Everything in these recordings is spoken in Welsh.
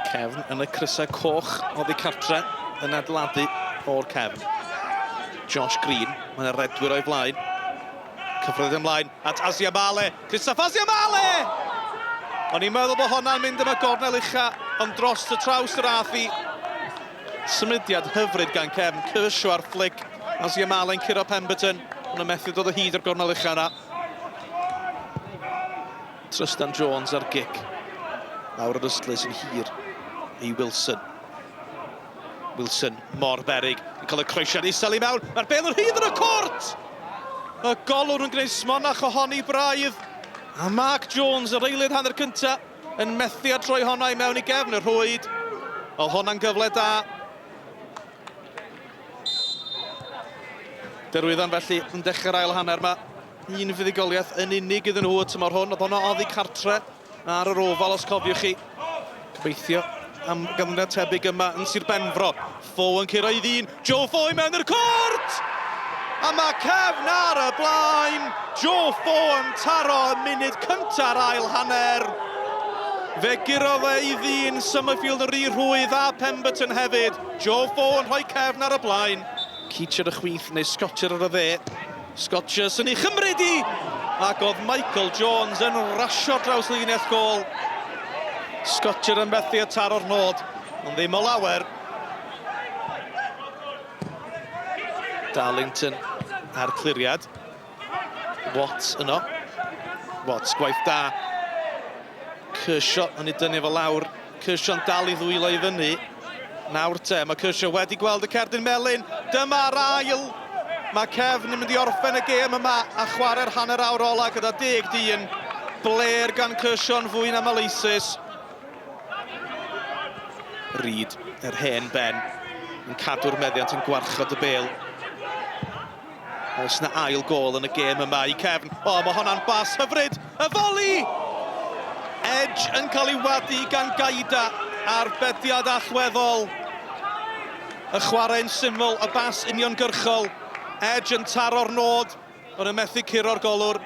Cefn yn y crysau coch oddi cartre yn adeiladu o'r Cefn. Josh Green, mae'n redwyr o'i flaen. Cyfroedd ymlaen at Asia Male. Christoph Asia Male! O'n i'n meddwl bod hwnna'n mynd am y gornel ucha, ond dros y traws yr affi. Symudiad hyfryd gan Cefn, Cyrsio ar flic. Asia Male'n curo Pemberton, ond yn methu dod o hyd o'r gornel ucha yna. Tristan Jones ar gic. Awr yr ystlys yn hir i Wilson. Wilson mor berig, yn cael y croesiad isel i mewn. Mae'r bel yn hyd yn y cort! Y golwr yn gwneud smonach ohoni braidd. A Mark Jones, yr eilydd hanner cynta, yn methu a troi honna i mewn i gefn y rhwyd. Oedd hwnna'n gyfle da. Derwyddon felly yn dechrau'r ail hanner yma. Un fuddugoliaeth yn unig iddyn nhw y tymor hwn. Oedd hwnna oddi cartre ar yr ofal, os cofiwch chi. Gobeithio am gyfnod tebyg yma yn Sir Benfro. Fo yn curo i ddyn. Joe Fo i mewn i'r cort! A mae Cefn ar y blaen. Joe Fo yn taro y munud cynta'r ail hanner. Fe giro fe i ddyn Summerfield yn rhy rhwydd a Pemberton hefyd. Joe Fo yn rhoi Cefn ar y blaen. Keacher y chwith neu Scotcher ar y dde. Scotcher sy'n ei chymryd i. Ac oedd Michael Jones yn rasio draws linell gol. Scotcher yn methu y taro'r nod, ond ddim o lawer. Darlington ar cliriad. Watts yno. Watts gwaith da. Cyrsio yn ei dynnu fo lawr. Cyrsio'n dal i ddwylo i fyny. Nawr te, mae Cyrsio wedi gweld y cerdyn melyn. Dyma'r ail. Mae Cefn yn mynd i orffen y gêm yma a chwarae'r hanner awr ola gyda 10-1. Bler gan Cyrsio yn fwy na maleisus. Reid, yr hen ben, yn cadw'r meddiant yn gwarchod y bel. Oes na ail gol yn y gêm yma i Cefn. O, mae hwnna'n bas hyfryd. Y foli! Edge yn cael ei wadu gan Gaida ar beddiad allweddol. Y chwarae'n syml, y bas uniongyrchol. Edge yn taro'r nod, ond yn methu curo'r golwr.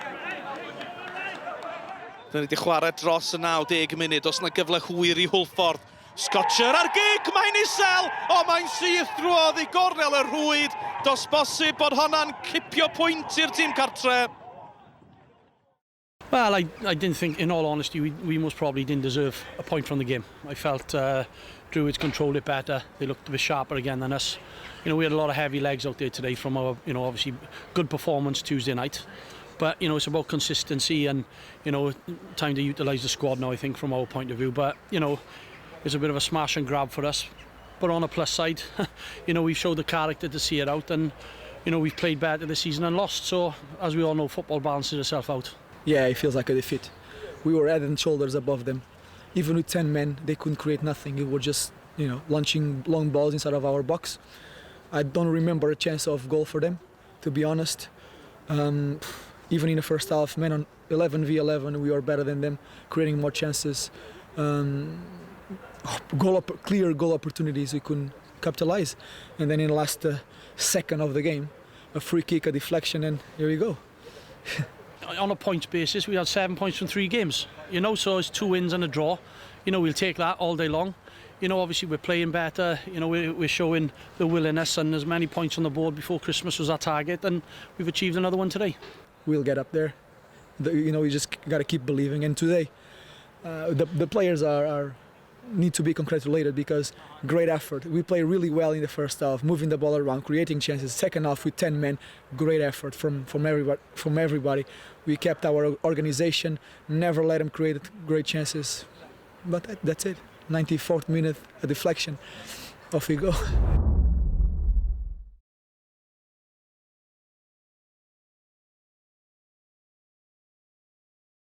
Dyna ni wedi chwarae dros y 90 munud, os na gyfle hwyr i Hwlffordd. Scotcher ar gig, mae'n isel, o mae'n syth drwodd i gornel y rhwyd. Dos bosib bod hwnna'n cipio pwynt i'r tîm cartre. Well, I didn't think, in all honesty, we most probably didn't deserve a point from the game. I felt Druids controlled it better. They looked a bit sharper again than us. You know, we had a lot of heavy legs out there today from our, you know, obviously good performance Tuesday night. But, you know, it's about consistency and, you know, time to utilise the squad now, I think, from our point of view. But, you know, it's a bit of a smash and grab for us. But on a plus side, you know, we've showed the character to see it out and, you know, we've played better this season and lost. So, as we all know, football balances itself out. Yeah, it feels like a defeat. We were head and shoulders above them. Even with 10 men, they couldn't create nothing. It was just, you know, launching long balls inside of our box. I don't remember a chance of goal for them, to be honest. Even in the first half, man, on 11v11, we were better than them, creating more chances. Clear goal opportunities we couldn't capitalize. And then in the last second of the game, a free kick, a deflection, and here we go. On a points basis, we had 7 points from 3 games. You know, so it's 2 wins and a draw. You know, we'll take that all day long. You know, obviously we're playing better. You know, we're showing the willingness, and as many points on the board before Christmas was our target, and we've achieved another one today. We'll get up there. You know, we just got to keep believing. And today, the players need to be congratulated because great effort. We played really well in the first half, moving the ball around, creating chances. Second half with 10 men, great effort from everybody. We kept our organization, never let them create great chances. But that's it. 94th minute, a deflection. Off we go.